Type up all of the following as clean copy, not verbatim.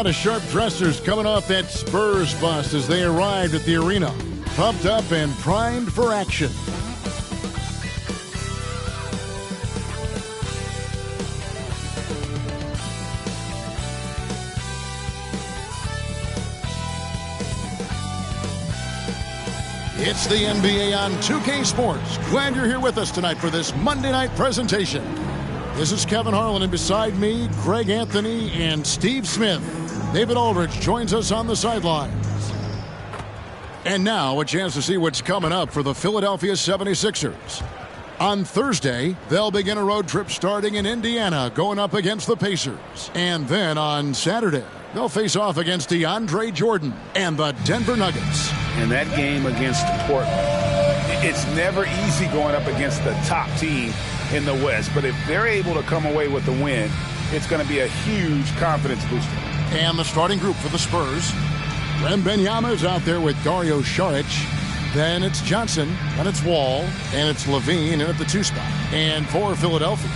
lot of sharp dressers coming off that Spurs bus as they arrived at the arena. Pumped up and primed for action. It's the NBA on 2K Sports. Glad you're here with us tonight for this Monday night presentation. This is Kevin Harlan, and beside me, Greg Anthony and Steve Smith. David Aldridge joins us on the sidelines. And now, a chance to see what's coming up for the Philadelphia 76ers. On Thursday, they'll begin a road trip starting in Indiana, going up against the Pacers. And then on Saturday, they'll face off against DeAndre Jordan and the Denver Nuggets. And that game against Portland, it's never easy going up against the top team in the West. But if they're able to come away with the win, it's going to be a huge confidence booster. And the starting group for the Spurs. Wembanyama is out there with Dario Saric. Then it's Johnson, and it's Wall, and it's Levine in at the 2 spot. And for Philadelphia,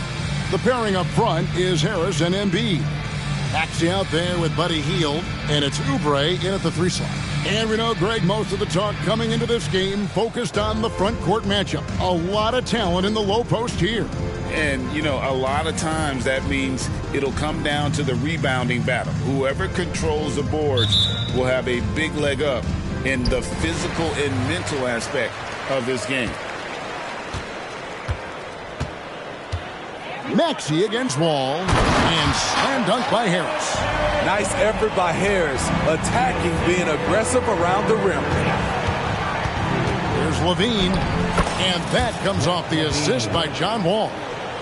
the pairing up front is Harris and Embiid. Maxey out there with Buddy Hield, and it's Oubre in at the 3 slot. And we know, Greg, most of the talk coming into this game focused on the front court matchup. A lot of talent in the low post here. And, you know, a lot of times that means it'll come down to the rebounding battle. Whoever controls the boards will have a big leg up in the physical and mental aspect of this game. Maxey against Wall, and slam dunk by Harris. Nice effort by Harris, attacking, being aggressive around the rim. Here's Levine, and that comes off the assist by John Wall.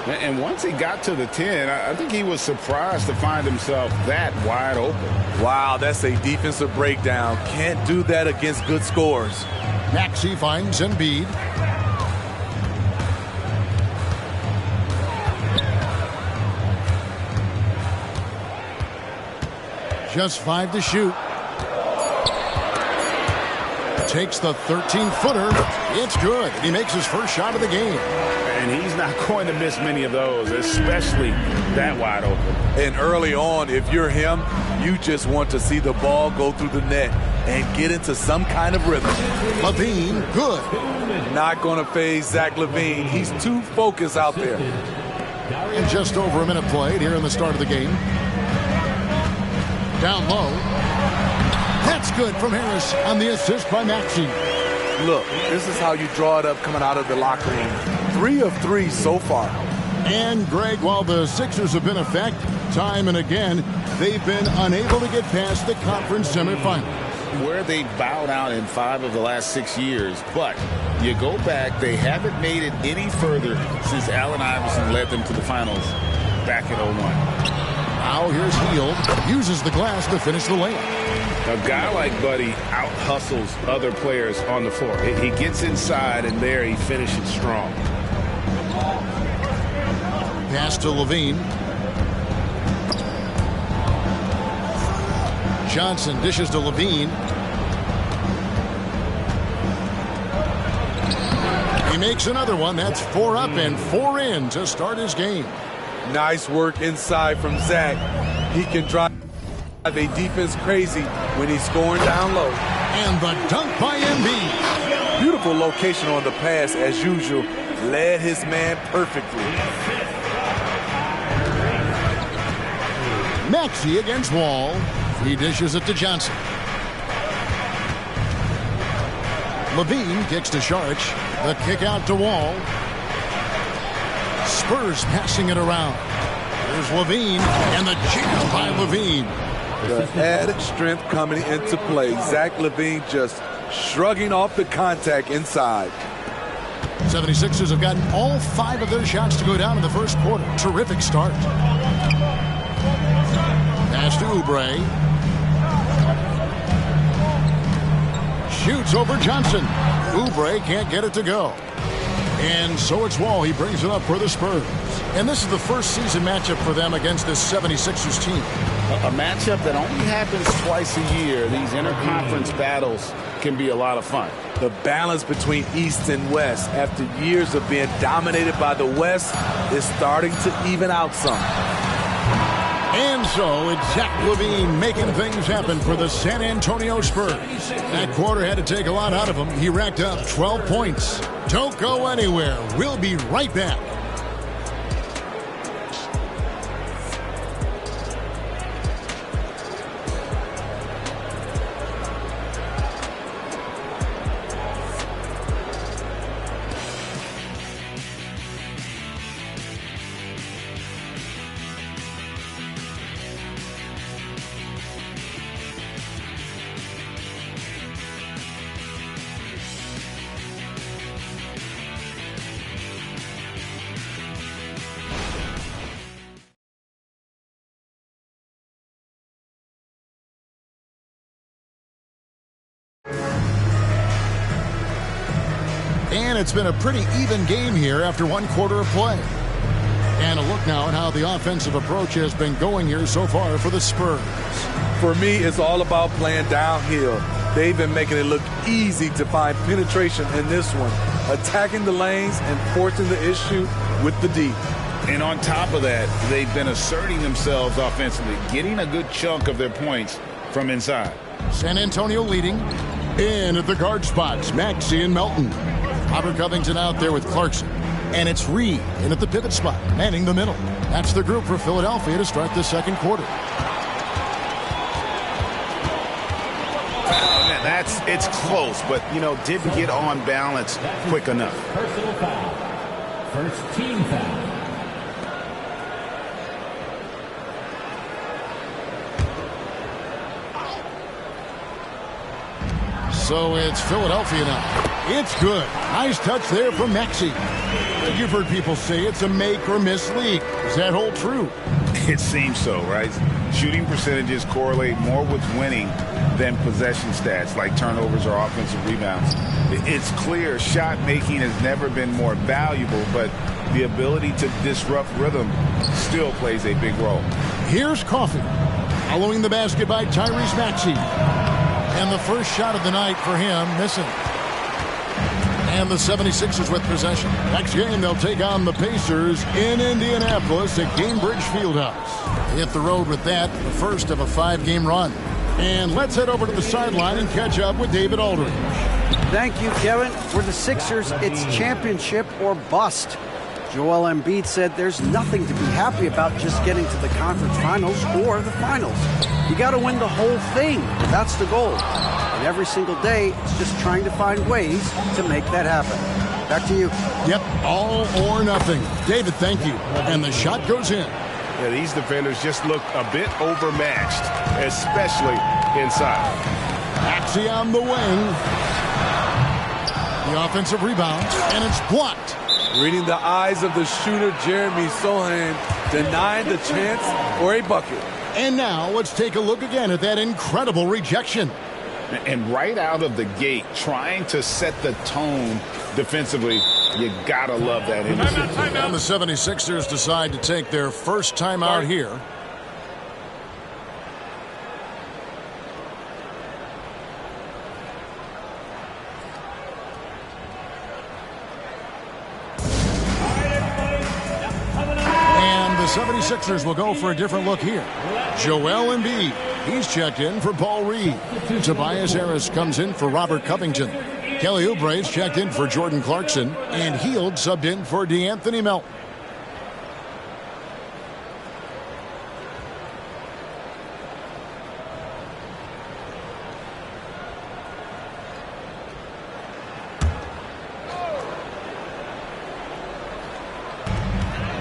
And once he got to the 10, I think he was surprised to find himself that wide open. Wow, that's a defensive breakdown. Can't do that against good scores. Maxey finds Embiid. Just 5 to shoot. Takes the 13-footer. It's good. He makes his first shot of the game. And he's not going to miss many of those, especially that wide open. And early on, if you're him, you just want to see the ball go through the net and get into some kind of rhythm. Levine, good. Not going to phase Zach LaVine. He's too focused out there. And just over a minute played here in the start of the game. Down low. That's good from Harris on the assist by Maxey. Look, this is how you draw it up coming out of the locker room. 3 of 3 so far. And, Greg, while the Sixers have been effective time and again, they've been unable to get past the conference semifinals. Where they bowed out in 5 of the last 6 years. But you go back, they haven't made it any further since Allen Iverson led them to the finals back in 01. Now here's Hield, uses the glass to finish the layup. A guy like Buddy out-hustles other players on the floor. He gets inside, and there he finishes strong. Pass to Levine. Johnson dishes to Levine. He makes another one. That's 4 up and 4 in to start his game. Nice work inside from Zach. He can drive a defense crazy when he's scoring down low. And the dunk by Embiid. Beautiful location on the pass as usual. Led his man perfectly. Maxey against Wall. He dishes it to Johnson. Levine kicks to Saric. The kick out to Wall. Spurs passing it around. Here's Levine, and the jam by Levine. The added strength coming into play. Zach LaVine just shrugging off the contact inside. 76ers have gotten all 5 of their shots to go down in the first quarter. Terrific start. Pass to Oubre. Shoots over Johnson. Oubre can't get it to go. And so it's Wall. He brings it up for the Spurs. And this is the first season matchup for them against this 76ers team. A matchup that only happens twice a year. These interconference battles can be a lot of fun. The balance between East and West after years of being dominated by the West is starting to even out some. And so it's Zach LaVine making things happen for the San Antonio Spurs. That quarter had to take a lot out of him. He racked up 12 points. Don't go anywhere. We'll be right back. And it's been a pretty even game here after one quarter of play. And a look now at how the offensive approach has been going here so far for the Spurs. For me, it's all about playing downhill. They've been making it look easy to find penetration in this one, attacking the lanes and forcing the issue with the D. And on top of that, they've been asserting themselves offensively, getting a good chunk of their points from inside. San Antonio leading. In at the guard spots, Maxey and Melton. Robert Covington out there with Clarkson. And it's Reed in at the pivot spot, manning the middle. That's the group for Philadelphia to start the second quarter. It's close, but, didn't get on balance quick enough. Personal foul. First team foul. So it's Philadelphia now. It's good. Nice touch there from Maxey. You've heard people say it's a make or miss league. Does that hold true? It seems so, right? Shooting percentages correlate more with winning than possession stats like turnovers or offensive rebounds. It's clear shot making has never been more valuable, but the ability to disrupt rhythm still plays a big role. Here's Coffey. Following the basket by Tyrese Maxey. And the first shot of the night for him, missing. And the 76ers with possession. Next game, they'll take on the Pacers in Indianapolis at Gainbridge Fieldhouse. They hit the road with that, the first of a 5-game run. And let's head over to the sideline and catch up with David Aldridge. Thank you, Kevin. For the Sixers, it's championship or bust. Joel Embiid said there's nothing to be happy about just getting to the conference finals or the finals. You got to win the whole thing. That's the goal. And every single day, it's just trying to find ways to make that happen. Back to you. Yep, all or nothing. David, thank you. And the shot goes in. Yeah, these defenders just look a bit overmatched, especially inside. Maxey on the wing. The offensive rebound, and it's blocked. Reading the eyes of the shooter, Jeremy Sohan, denied the chance for a bucket. And now let's take a look again at that incredible rejection. And right out of the gate, trying to set the tone defensively, you gotta love that energy. And the 76ers decide to take their first timeout here. And the 76ers will go for a different look here. Joel Embiid, he's checked in for Paul Reed. Tobias Harris comes in for Robert Covington. Kelly Oubre's checked in for Jordan Clarkson. And Hield subbed in for DeAnthony Melton.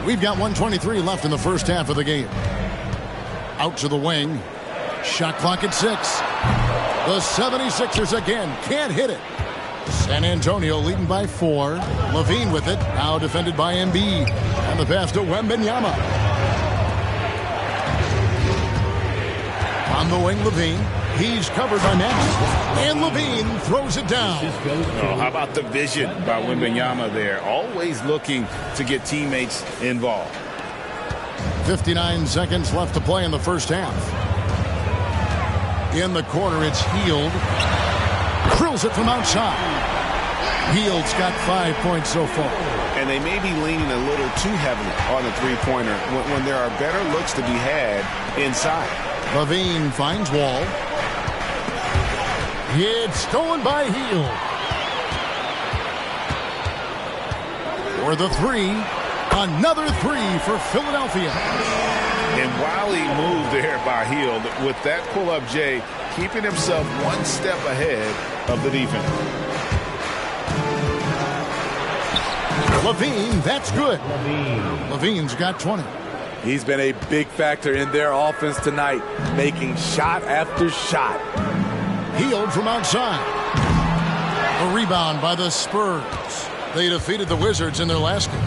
We've got 1:23 left in the first half of the game. Out to the wing. Shot clock at 6. The 76ers again can't hit it. San Antonio leading by 4. LaVine with it. Now defended by Embiid. And the pass to Wembanyama. On the wing, LaVine. He's covered by Maxey. And LaVine throws it down. Oh, how about the vision by Wembanyama there? Always looking to get teammates involved. 59 seconds left to play in the first half. In the corner, it's Hield. Drills it from outside. Hield's got 5 points so far. and they may be leaning a little too heavily on the three-pointer when there are better looks to be had inside. Levine finds Wall. It's stolen by Hield. For the three. Another three for Philadelphia. And while he moved there by Hield, with that pull-up J, keeping himself one step ahead of the defense. Levine, that's good. Levine's got 20. He's been a big factor in their offense tonight, making shot after shot. Hield from outside. A rebound by the Spurs. They defeated the Wizards in their last game.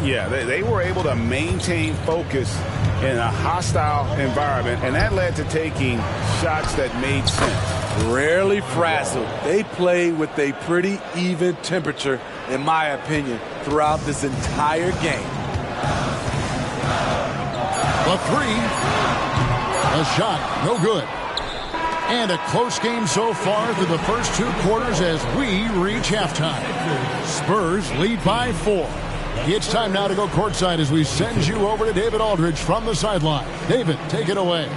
Yeah, they were able to maintain focus in a hostile environment, and that led to taking shots that made sense. Rarely frazzled. They play with a pretty even temperature, in my opinion, throughout this entire game. The three. A shot, no good. And a close game so far through the first two quarters as we reach halftime. Spurs lead by 4. It's time now to go courtside as we send you over to David Aldridge from the sideline. David, take it away.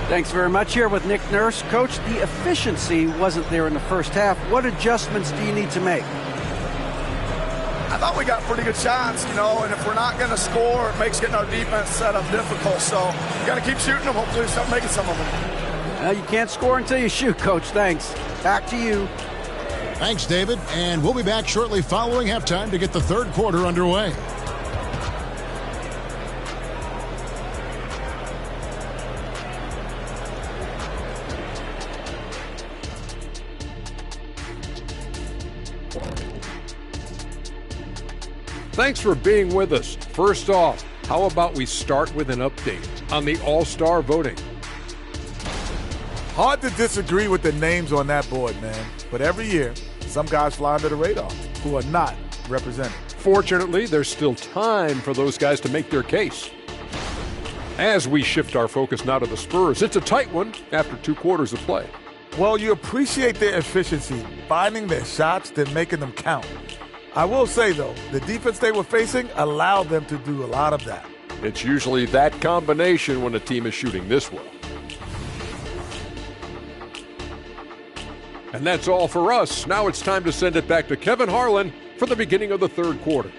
Thanks very much. Here with Nick Nurse. Coach, the efficiency wasn't there in the first half. What adjustments do you need to make? I thought we got pretty good shots, and if we're not going to score, it makes getting our defense set up difficult. So we got to keep shooting them. Hopefully we start making some of them. You can't score until you shoot, Coach. Thanks. Back to you. Thanks, David. And we'll be back shortly following halftime to get the third quarter underway. Thanks for being with us. First off, how about we start with an update on the All-Star voting? Hard to disagree with the names on that board, man. But every year, some guys fly under the radar who are not represented. Fortunately, there's still time for those guys to make their case. As we shift our focus now to the Spurs, it's a tight one after 2 quarters of play. Well, you appreciate their efficiency, finding their shots, then making them count. I will say, though, the defense they were facing allowed them to do a lot of that. It's usually that combination when a team is shooting this well. And that's all for us. Now it's time to send it back to Kevin Harlan for the beginning of the third quarter.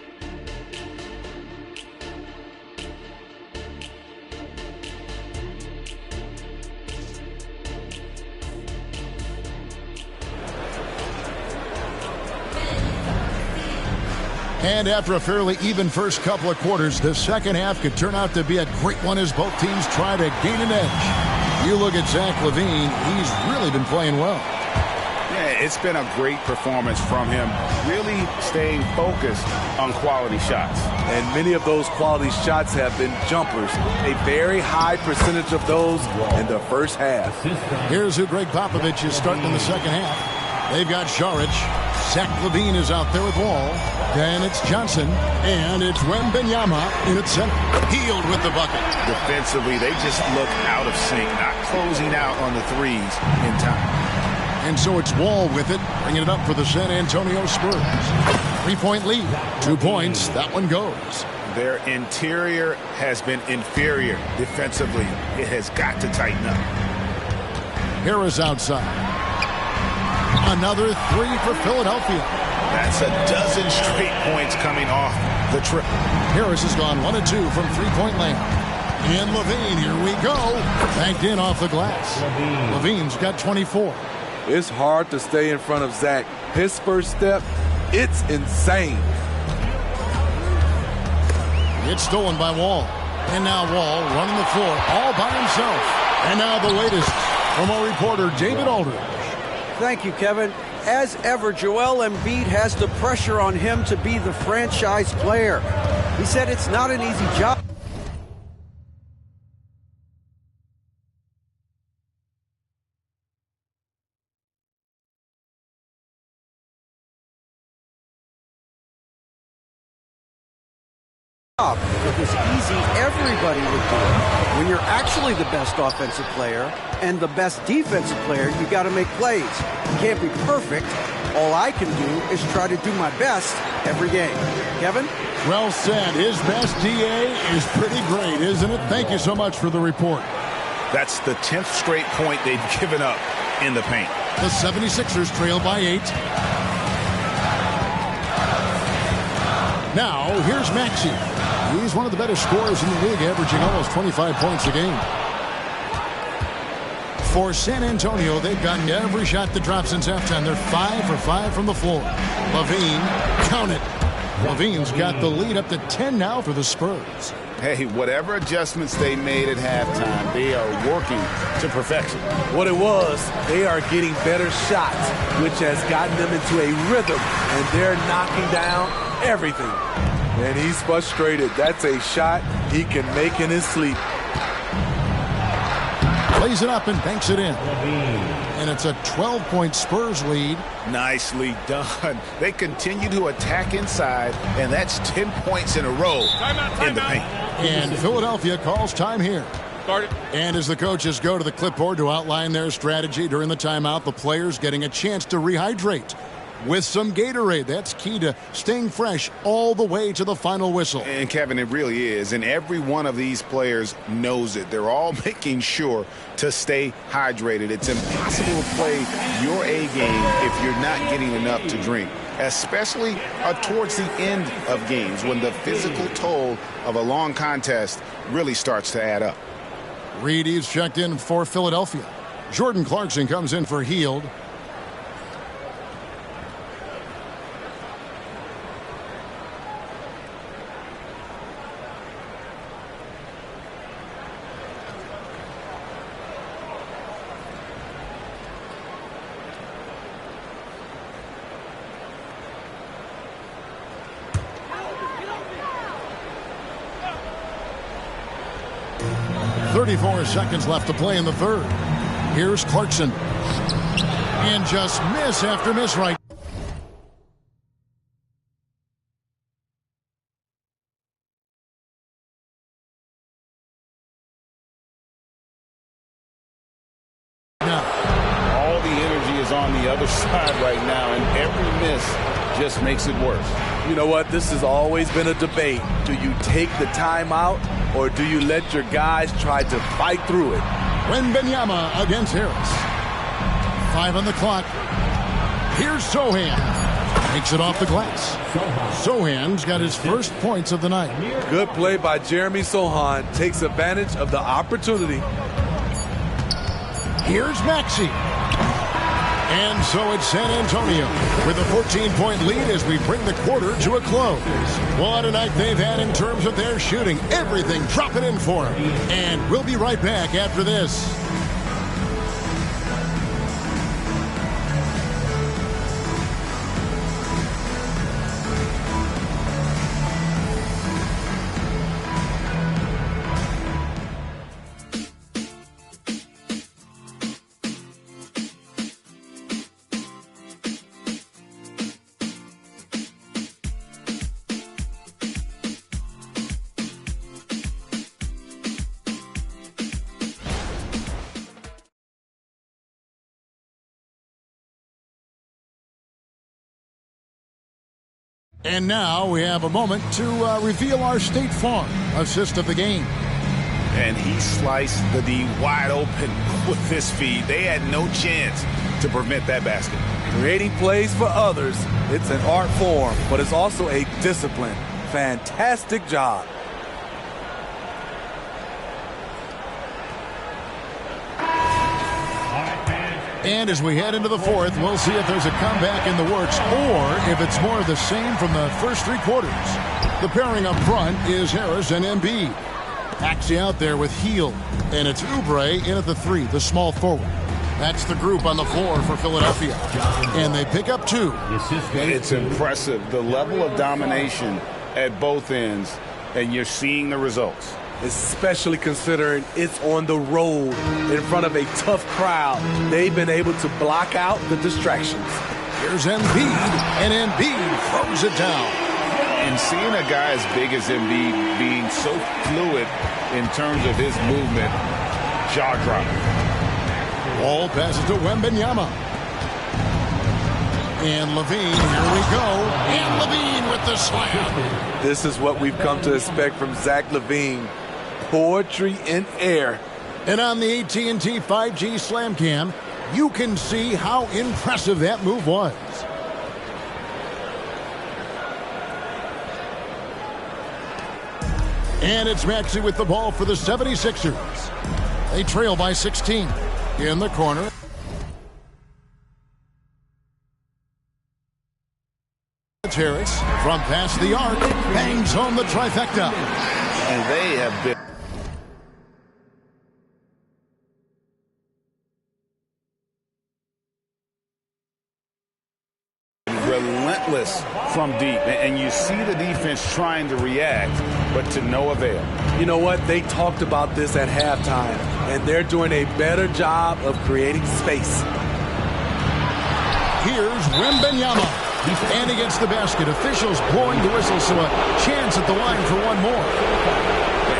And after a fairly even first couple of quarters, the second half could turn out to be a great one as both teams try to gain an edge. You look at Zach LaVine, he's really been playing well. Yeah, it's been a great performance from him, really staying focused on quality shots. And many of those quality shots have been jumpers, a very high percentage of those in the first half. Here's who Greg Popovich is starting in the second half. They've got Saric. Zach LaVine is out there with Wall. Then it's Johnson, and it's Wembanyama in its center. Hield with the bucket. Defensively, they just look out of sync, not closing out on the threes in time. And so it's Wall with it, bringing it up for the San Antonio Spurs. 3-point lead, 2 points, that one goes. Their interior has been inferior defensively. It has got to tighten up. Harris outside. Another three for Philadelphia. That's a dozen straight points coming off the trip. Harris has gone 1 of 2 from 3-point land. And LaVine, here we go. Banked in off the glass. LaVine's got 24. It's hard to stay in front of Zach. His first step, it's insane. It's stolen by Wall. And now Wall running the floor all by himself. And now the latest from our reporter, David Aldridge. Thank you, Kevin. As ever, Joel Embiid has the pressure on him to be the franchise player. He said it's not an easy job. If it was easy, everybody would do it. When you're actually the best offensive player and the best defensive player, you got to make plays. You can't be perfect. All I can do is try to do my best every game. Kevin? Well said. His best DA is pretty great, isn't it? Thank you so much for the report. That's the 10th straight point they've given up in the paint. The 76ers trail by 8. Now, here's Maxey. He's one of the better scorers in the league, averaging almost 25 points a game. For San Antonio, they've gotten every shot that dropped since halftime. They're 5 for 5 from the floor. Levine, count it. Levine's got the lead up to 10 now for the Spurs. Hey, whatever adjustments they made at halftime, they are working to perfection. What it was, they are getting better shots, which has gotten them into a rhythm, and they're knocking down everything. And he's frustrated. That's a shot he can make in his sleep. Plays it up and banks it in. And it's a 12-point Spurs lead. Nicely done. They continue to attack inside, and that's 10 points in a row in the paint. And Philadelphia calls time here. And as the coaches go to the clipboard to outline their strategy during the timeout, the players getting a chance to rehydrate with some Gatorade. That's key to staying fresh all the way to the final whistle. And Kevin, it really is. And every one of these players knows it. They're all making sure to stay hydrated. It's impossible to play your A game if you're not getting enough to drink, especially towards the end of games when the physical toll of a long contest really starts to add up. Reedy's checked in for Philadelphia. Jordan Clarkson comes in for Hield. Seconds left to play in the third. Here's Clarkson. And just miss after miss right. Now, all the energy is on the other side right now, and every miss just makes it worse. You know what? This has always been a debate. Do you take the timeout, or do you let your guys try to fight through it? Wembanyama against Harris. 5 on the clock. Here's Sohan. Takes it off the glass. Sohan's got his first points of the night. Good play by Jeremy Sohan. Takes advantage of the opportunity. Here's Maxey. And so it's San Antonio with a 14-point lead as we bring the quarter to a close. What a night they've had in terms of their shooting. Everything dropping in for them. And we'll be right back after this. And now we have a moment to reveal our State Farm assist of the game. And he sliced the D wide open with this feed. They had no chance to prevent that basket. Creating plays for others, it's an art form, but it's also a discipline. Fantastic job. And as we head into the fourth, we'll see if there's a comeback in the works or if it's more of the same from the first 3 quarters. The pairing up front is Harris and Embiid. Maxey out there with Hield, and it's Oubre in at the 3, the small forward. That's the group on the floor for Philadelphia. And they pick up 2. It's impressive, the level of domination at both ends, and you're seeing the results. Especially considering it's on the road in front of a tough crowd. They've been able to block out the distractions. Here's Embiid, and Embiid throws it down. And seeing a guy as big as Embiid being so fluid in terms of his movement, jaw-dropping. Ball passes to Wembanyama. And Levine, here we go. And Levine with the slam. This is what we've come to expect from Zach LaVine. Poetry in air. And on the AT&T 5G Slam Cam, you can see how impressive that move was. And it's Maxey with the ball for the 76ers. They trail by 16. In the corner. Harris from past the arc bangs home the trifecta. And they have been relentless from deep, and you see the defense trying to react, but to no avail. You know what? They talked about this at halftime, and they're doing a better job of creating space. Here's Wembanyama. And against the basket, officials blowing the whistle, so a chance at the line for one more.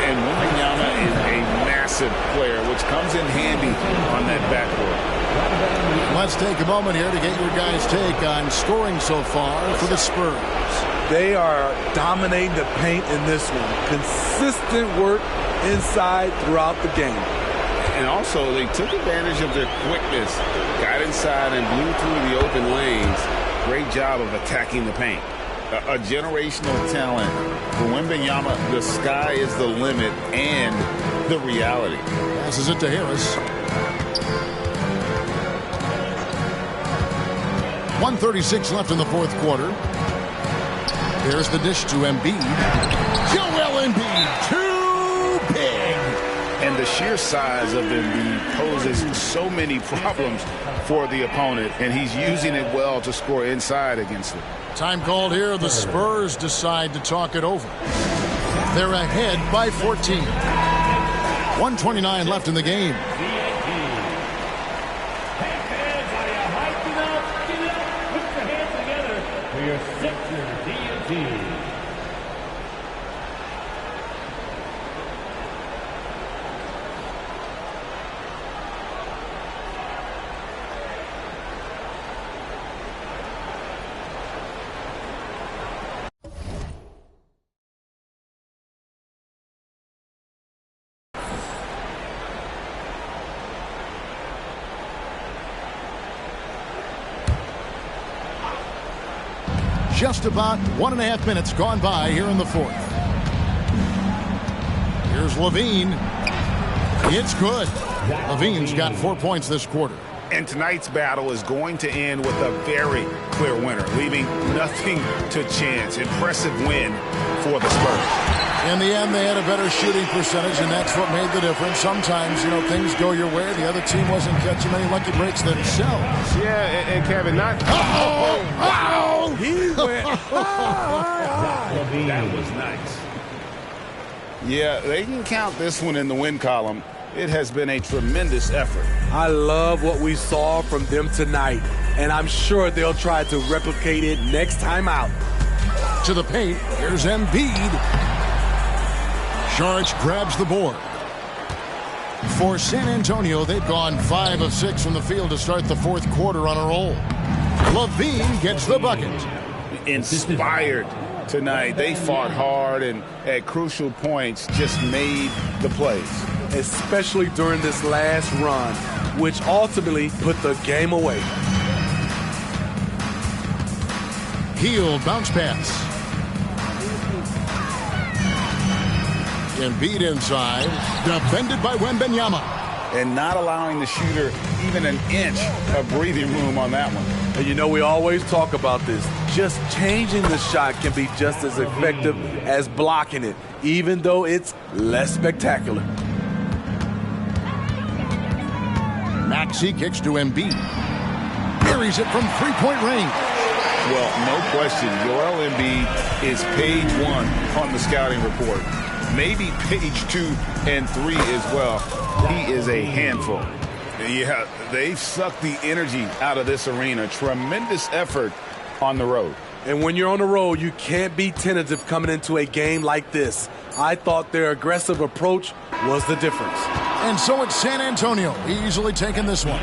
And Wembanyama is a massive player, which comes in handy on that backboard. Let's take a moment here to get your guys' take on scoring so far for the Spurs. They are dominating the paint in this one. Consistent work inside throughout the game. And also, they took advantage of their quickness, got inside and blew through the open lanes. Great job of attacking the paint. A generational talent. For Wembanyama, the sky is the limit and the reality. Passes it to Harris. 1:36 left in the fourth quarter. There's the dish to Embiid. Joel Embiid, too big. And the sheer size of Embiid poses so many problems for the opponent, and he's using it well to score inside against them. Time called here. The Spurs decide to talk it over. They're ahead by 14. 1:29 left in the game. Just about 1.5 minutes gone by here in the fourth. Here's Levine. It's good. Levine's got 4 points this quarter. And tonight's battle is going to end with a very clear winner, leaving nothing to chance. Impressive win for the Spurs. In the end, they had a better shooting percentage, and that's what made the difference. Sometimes, you know, things go your way. The other team wasn't catching many lucky breaks themselves. Yeah, and Kevin, not... Oh! He went That was nice. Yeah, they can count this one in the win column. It has been a tremendous effort. I love what we saw from them tonight, and I'm sure they'll try to replicate it next time out. To the paint, here's Embiid. Saric grabs the board. For San Antonio, they've gone 5 of 6 from the field to start the fourth quarter on a roll. Levine gets the bucket. Inspired tonight. They fought hard and at crucial points just made the plays. Especially during this last run, which ultimately put the game away. Heel bounce pass. Embiid inside, defended by Wembanyama. And not allowing the shooter even an inch of breathing room on that one. And you know, we always talk about this. Just changing the shot can be just as effective as blocking it, even though it's less spectacular. Maxey kicks to Embiid. Buries it from three-point range. Well, no question, Joel Embiid is page 1 on the scouting report. Maybe page 2 and 3 as well. He is a handful. Yeah, they've sucked the energy out of this arena. Tremendous effort on the road. And when you're on the road, you can't be tentative coming into a game like this. I thought their aggressive approach was the difference. And so it's San Antonio easily taking this one.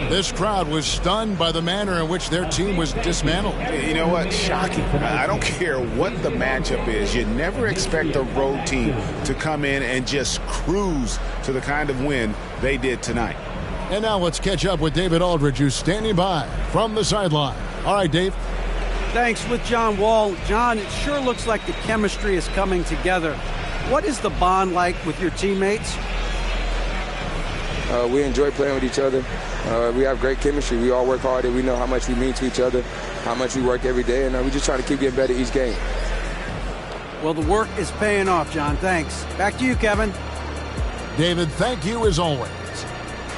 This crowd was stunned by the manner in which their team was dismantled. You know what? Shocking. I don't care what the matchup is. You never expect a road team to come in and just cruise to the kind of win they did tonight. And now let's catch up with David Aldridge, who's standing by from the sideline. All right, Dave. Thanks. With John Wall. John, it sure looks like the chemistry is coming together. What is the bond like with your teammates? We enjoy playing with each other. We have great chemistry. We all work hard, and we know how much we mean to each other, how much we work every day, and we just try to keep getting better each game. Well, the work is paying off, John. Thanks. Back to you, Kevin. David, thank you as always.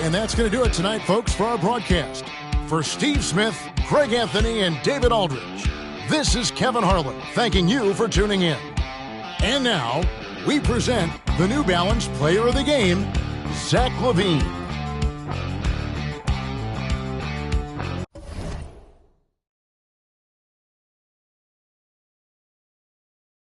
And that's going to do it tonight, folks, for our broadcast. For Steve Smith, Craig Anthony, and David Aldridge, this is Kevin Harlan thanking you for tuning in. And now, we present the New Balance Player of the Game, Zach LaVine.